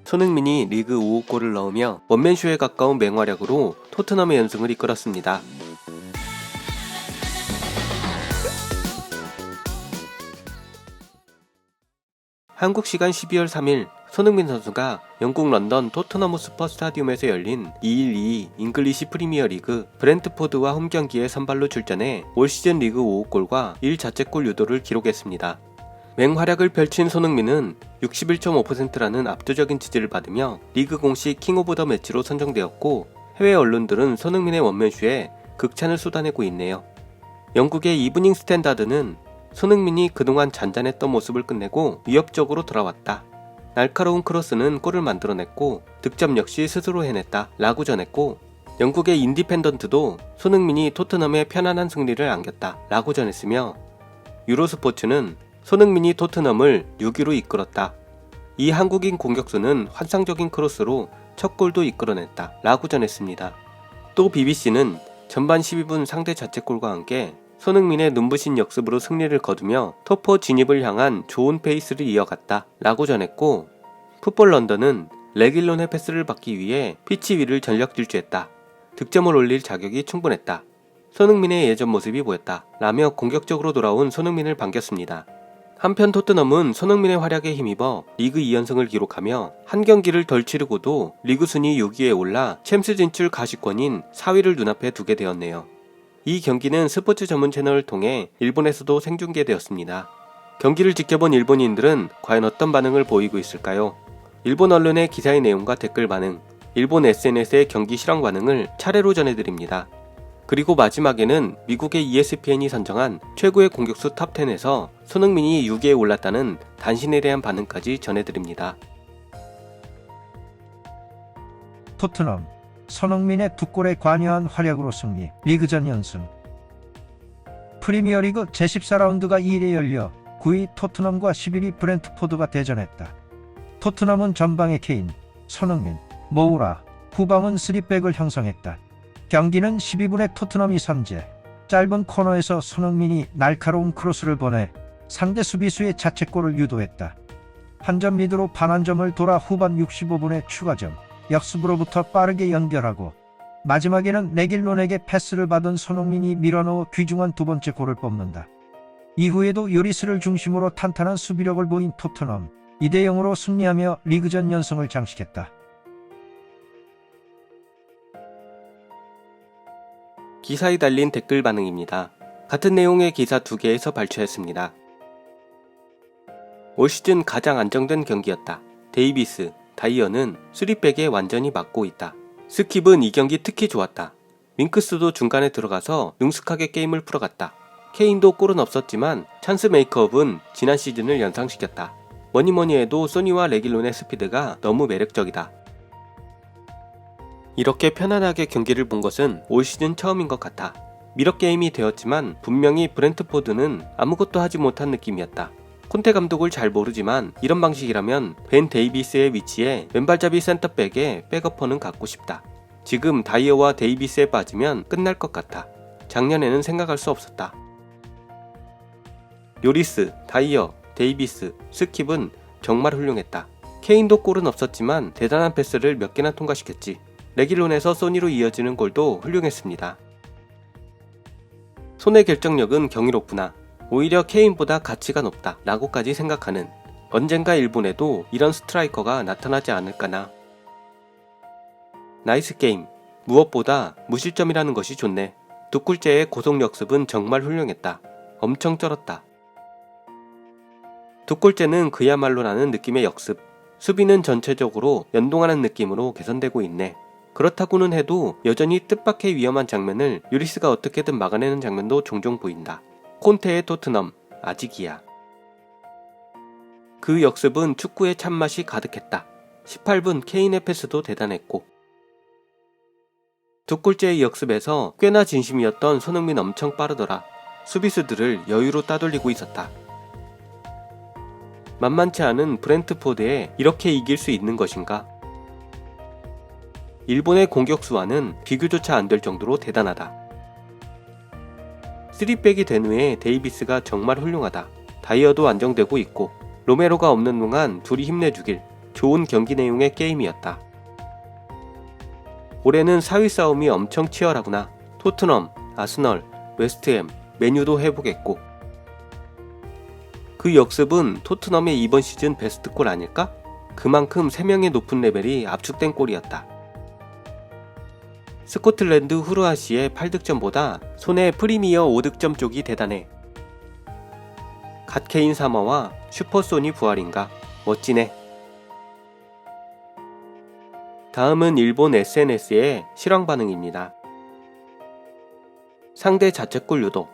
손흥민이 리그 5호 골을 넣으며 원맨쇼에 가까운 맹활약으로 토트넘의 연승을 이끌었습니다. 한국 시간 12월 3일 손흥민 선수가 영국 런던 토트넘 호스퍼 스타디움에서 열린 212 잉글리시 프리미어리그 브렌트포드와 홈경기에 선발로 출전해 올 시즌 리그 5호 골과 1자책골 유도를 기록했습니다. 맹활약을 펼친 손흥민은 61.5%라는 압도적인 지지를 받으며 리그 공식 킹 오브 더 매치로 선정되었고, 해외 언론들은 손흥민의 원맨쇼에 극찬을 쏟아내고 있네요. 영국의 이브닝 스탠다드는 손흥민이 그동안 잔잔했던 모습을 끝내고 위협적으로 돌아왔다. 날카로운 크로스는 골을 만들어냈고 득점 역시 스스로 해냈다 라고 전했고, 영국의 인디펜던트도 손흥민이 토트넘에 편안한 승리를 안겼다 라고 전했으며, 유로스포츠는 손흥민이 토트넘을 6위로 이끌었다. 이 한국인 공격수는 환상적인 크로스로 첫 골도 이끌어냈다 라고 전했습니다. 또 BBC는 전반 12분 상대 자책골과 함께 손흥민의 눈부신 역습으로 승리를 거두며 톱4 진입을 향한 좋은 페이스를 이어갔다 라고 전했고, 풋볼 런던은 레길론의 패스를 받기 위해 피치 위를 전력 질주했다. 득점을 올릴 자격이 충분했다. 손흥민의 예전 모습이 보였다 라며 공격적으로 돌아온 손흥민을 반겼습니다. 한편 토트넘은 손흥민의 활약에 힘입어 리그 2연승을 기록하며 한 경기를 덜 치르고도 리그 순위 6위에 올라 챔스 진출 가시권인 4위를 눈앞에 두게 되었네요. 이 경기는 스포츠 전문 채널을 통해 일본에서도 생중계되었습니다. 경기를 지켜본 일본인들은 과연 어떤 반응을 보이고 있을까요? 일본 언론의 기사의 내용과 댓글 반응, 일본 SNS의 경기 실황 반응을 차례로 전해드립니다. 그리고 마지막에는 미국의 ESPN이 선정한 최고의 공격수 탑10에서 손흥민이 6위에 올랐다는 단신에 대한 반응까지 전해드립니다. 토트넘, 손흥민의 2골에 관여한 활약으로 승리, 리그전 연승. 프리미어리그 제14라운드가 2일에 열려 9위 토트넘과 11위 브렌트포드가 대전했다. 토트넘은 전방에 케인, 손흥민, 모우라, 후방은 3백을 형성했다. 경기는 12분에 토트넘이 선제, 짧은 코너에서 손흥민이 날카로운 크로스를 보내 상대 수비수의 자책골을 유도했다. 한 점 리드로 반환점을 돌아 후반 65분에 추가점, 역습으로부터 빠르게 연결하고 마지막에는 레길론에게 패스를 받은 손흥민이 밀어넣어 귀중한 두 번째 골을 뽑는다. 이후에도 요리스를 중심으로 탄탄한 수비력을 보인 토트넘, 2대0으로 승리하며 리그전 연승을 장식했다. 기사에 달린 댓글 반응입니다. 같은 내용의 기사 2개에서 발췌했습니다. 올 시즌 가장 안정된 경기였다. 데이비스, 다이어는 3백에 완전히 맞고 있다. 스킵은 이 경기 특히 좋았다. 윙크스도 중간에 들어가서 능숙하게 게임을 풀어갔다. 케인도 골은 없었지만 찬스 메이크업은 지난 시즌을 연상시켰다. 뭐니뭐니 해도 소니와 레길론의 스피드가 너무 매력적이다. 이렇게 편안하게 경기를 본 것은 올 시즌 처음인 것 같아. 미러게임이 되었지만 분명히 브렌트포드는 아무것도 하지 못한 느낌이었다. 콘테 감독을 잘 모르지만 이런 방식이라면 벤 데이비스의 위치에 왼발잡이 센터백에 백어퍼는 갖고 싶다. 지금 다이어와 데이비스에 빠지면 끝날 것 같아. 작년에는 생각할 수 없었다. 요리스, 다이어, 데이비스, 스킵은 정말 훌륭했다. 케인도 골은 없었지만 대단한 패스를 몇 개나 통과시켰지. 레길론에서 소니로 이어지는 골도 훌륭했습니다. 손의 결정력은 경이롭구나. 오히려 케인보다 가치가 높다 라고까지 생각하는, 언젠가 일본에도 이런 스트라이커가 나타나지 않을까나. 나이스 게임. 무엇보다 무실점이라는 것이 좋네. 2골째의 고속 역습은 정말 훌륭했다. 엄청 쩔었다. 2골째는 그야말로 나는 느낌의 역습. 수비는 전체적으로 연동하는 느낌으로 개선되고 있네. 그렇다고는 해도 여전히 뜻밖의 위험한 장면을 유리스가 어떻게든 막아내는 장면도 종종 보인다. 콘테의 토트넘, 아직이야. 그 역습은 축구의 참맛이 가득했다. 18분 케인의 패스도 대단했고. 2골째의 역습에서 꽤나 진심이었던 손흥민 엄청 빠르더라. 수비수들을 여유로 따돌리고 있었다. 만만치 않은 브렌트포드에 이렇게 이길 수 있는 것인가? 일본의 공격수와는 비교조차 안 될 정도로 대단하다. 3백이 된 후에 데이비스가 정말 훌륭하다. 다이어도 안정되고 있고 로메로가 없는 동안 둘이 힘내주길. 좋은 경기 내용의 게임이었다. 올해는 4위 싸움이 엄청 치열하구나. 토트넘, 아스널, 웨스트햄, 맨유도 해보겠고. 그 역습은 토트넘의 이번 시즌 베스트골 아닐까? 그만큼 3명의 높은 레벨이 압축된 골이었다. 스코틀랜드 후르아시의 8득점보다 손해 프리미어 5득점 쪽이 대단해. 갓케인 사머와 슈퍼소니 부활인가? 멋지네. 다음은 일본 SNS의 실황 반응입니다. 상대 자책골 유도.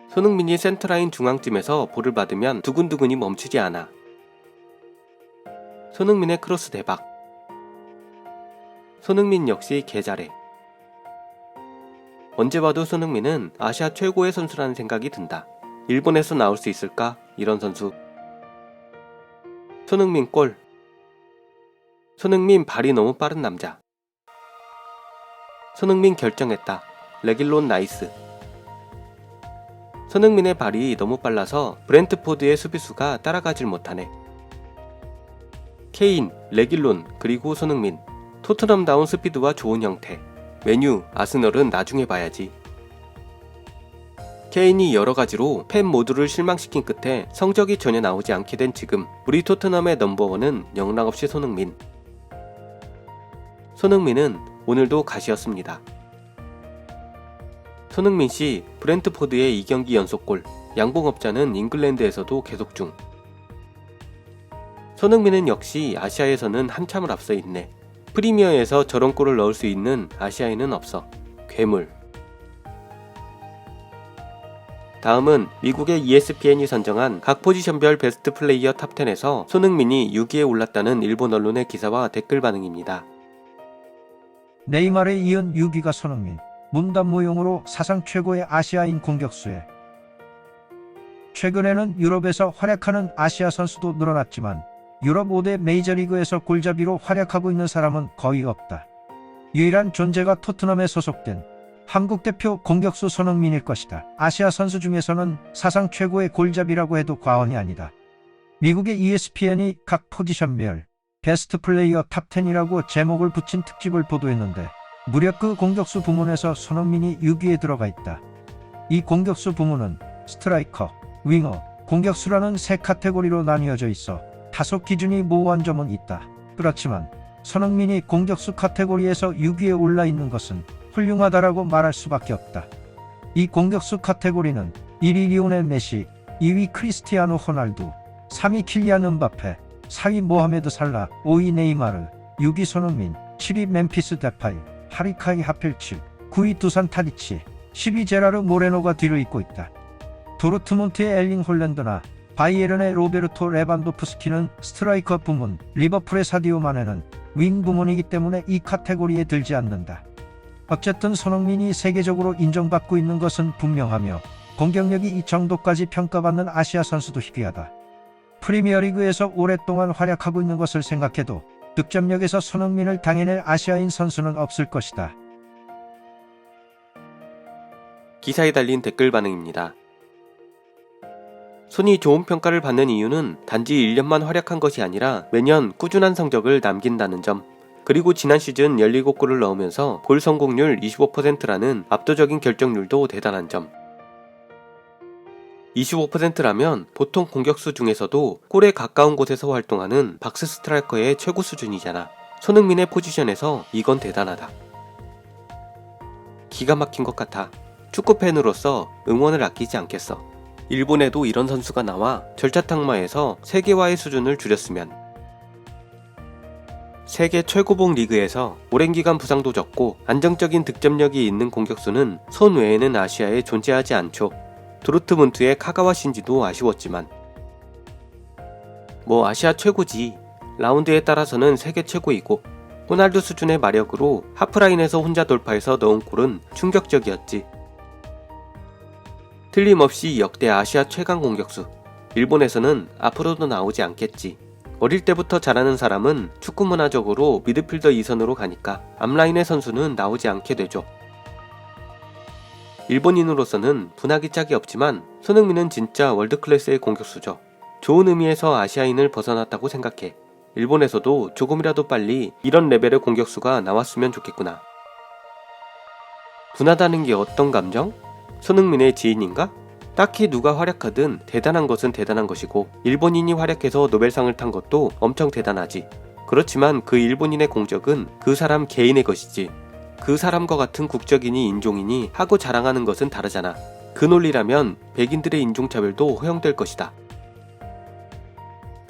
손흥민이 센터라인 중앙쯤에서 볼을 받으면 두근두근이 멈추지 않아. 손흥민의 크로스 대박. 손흥민 역시 개 잘해. 언제 봐도 손흥민은 아시아 최고의 선수라는 생각이 든다. 일본에서 나올 수 있을까? 이런 선수. 손흥민 골. 손흥민 발이 너무 빠른 남자. 손흥민 결정했다. 레길론 나이스. 손흥민의 발이 너무 빨라서 브렌트포드의 수비수가 따라가질 못하네. 케인, 레길론, 그리고 손흥민. 토트넘다운 스피드와 좋은 형태. 메뉴, 아스널은 나중에 봐야지. 케인이 여러가지로 팬 모두를 실망시킨 끝에 성적이 전혀 나오지 않게 된 지금 우리 토트넘의 넘버원은 영락없이 손흥민. 손흥민은 오늘도 가시였습니다. 손흥민씨 브렌트포드의 2경기 연속골, 양봉업자는 잉글랜드에서도 계속 중. 손흥민은 역시 아시아에서는 한참을 앞서 있네. 프리미어에서 저런 골을 넣을 수 있는 아시아인은 없어. 괴물. 다음은 미국의 ESPN이 선정한 각 포지션별 베스트 플레이어 탑10에서 손흥민이 6위에 올랐다는 일본 언론의 기사와 댓글 반응입니다. 네이마르에 이은 6위가 손흥민. 문단 모형으로 사상 최고의 아시아인 공격수에. 최근에는 유럽에서 활약하는 아시아 선수도 늘어났지만 유럽 5대 메이저리그에서 골잡이로 활약하고 있는 사람은 거의 없다. 유일한 존재가 토트넘에 소속된 한국 대표 공격수 손흥민일 것이다. 아시아 선수 중에서는 사상 최고의 골잡이라고 해도 과언이 아니다. 미국의 ESPN이 각 포지션별 베스트 플레이어 탑10이라고 제목을 붙인 특집을 보도했는데 무려 그 공격수 부문에서 손흥민이 6위에 들어가 있다. 이 공격수 부문은 스트라이커, 윙어, 공격수라는 세 카테고리로 나뉘어져 있어 다소 기준이 모호한 점은 있다. 그렇지만 손흥민이 공격수 카테고리에서 6위에 올라 있는 것은 훌륭하다라고 말할 수밖에 없다. 이 공격수 카테고리는 1위 리오넬 메시, 2위 크리스티아노 호날두, 3위 킬리안 음바페, 4위 모하메드 살라, 5위 네이마르, 6위 손흥민, 7위 멤피스 데파이, 하리카이 하필치, 9위 두산 타디치, 10위 제라르 모레노가 뒤를 잇고 있다. 도르트문트의 엘링 홀랜드나 바이에른의 로베르토 레반도프스키는 스트라이커 부문, 리버풀의 사디오 마네는 윙 부문이기 때문에 이 카테고리에 들지 않는다. 어쨌든 손흥민이 세계적으로 인정받고 있는 것은 분명하며 공격력이 이 정도까지 평가받는 아시아 선수도 희귀하다. 프리미어리그에서 오랫동안 활약하고 있는 것을 생각해도 득점력에서 손흥민을 당해낼 아시아인 선수는 없을 것이다. 기사에 달린 댓글 반응입니다. 손이 좋은 평가를 받는 이유는 단지 1년만 활약한 것이 아니라 매년 꾸준한 성적을 남긴다는 점, 그리고 지난 시즌 17골을 넣으면서 골 성공률 25%라는 압도적인 결정률도 대단한 점. 25%라면 보통 공격수 중에서도 골에 가까운 곳에서 활동하는 박스 스트라이커의 최고 수준이잖아. 손흥민의 포지션에서 이건 대단하다. 기가 막힌 것 같아. 축구팬으로서 응원을 아끼지 않겠어. 일본에도 이런 선수가 나와 절차탕마에서 세계화의 수준을 줄였으면. 세계 최고봉 리그에서 오랜 기간 부상도 적고 안정적인 득점력이 있는 공격수는 손 외에는 아시아에 존재하지 않죠. 도르트문트의 카가와 신지도 아쉬웠지만 뭐 아시아 최고지. 라운드에 따라서는 세계 최고이고 호날두 수준의 마력으로 하프라인에서 혼자 돌파해서 넣은 골은 충격적이었지. 틀림없이 역대 아시아 최강 공격수. 일본에서는 앞으로도 나오지 않겠지. 어릴 때부터 잘하는 사람은 축구 문화적으로 미드필더 2선으로 가니까 앞라인의 선수는 나오지 않게 되죠. 일본인으로서는 분하기 짝이 없지만 손흥민은 진짜 월드클래스의 공격수죠. 좋은 의미에서 아시아인을 벗어났다고 생각해. 일본에서도 조금이라도 빨리 이런 레벨의 공격수가 나왔으면 좋겠구나. 분하다는 게 어떤 감정? 손흥민의 지인인가? 딱히 누가 활약하든 대단한 것은 대단한 것이고 일본인이 활약해서 노벨상을 탄 것도 엄청 대단하지. 그렇지만 그 일본인의 공적은 그 사람 개인의 것이지. 그 사람과 같은 국적인이 인종인이 하고 자랑하는 것은 다르잖아. 그 논리라면 백인들의 인종차별도 허용될 것이다.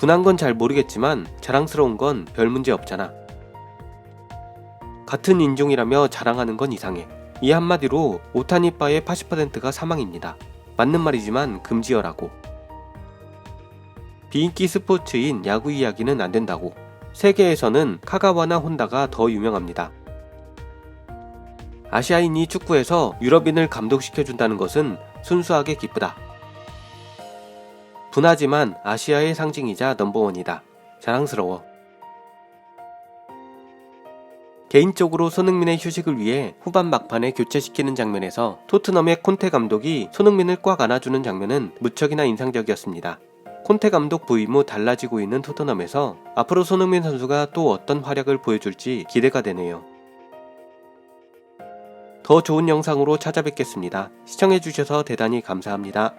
분한 건 잘 모르겠지만 자랑스러운 건 별 문제 없잖아. 같은 인종이라며 자랑하는 건 이상해. 이 한마디로 오타니빠의 80%가 사망입니다. 맞는 말이지만 금지어라고. 비인기 스포츠인 야구 이야기는 안 된다고. 세계에서는 카가와나 혼다가 더 유명합니다. 아시아인이 축구에서 유럽인을 감동시켜준다는 것은 순수하게 기쁘다. 분하지만 아시아의 상징이자 넘버원이다. 자랑스러워. 개인적으로 손흥민의 휴식을 위해 후반 막판에 교체시키는 장면에서 토트넘의 콘테 감독이 손흥민을 꽉 안아주는 장면은 무척이나 인상적이었습니다. 콘테 감독 부임 후 달라지고 있는 토트넘에서 앞으로 손흥민 선수가 또 어떤 활약을 보여줄지 기대가 되네요. 더 좋은 영상으로 찾아뵙겠습니다. 시청해주셔서 대단히 감사합니다.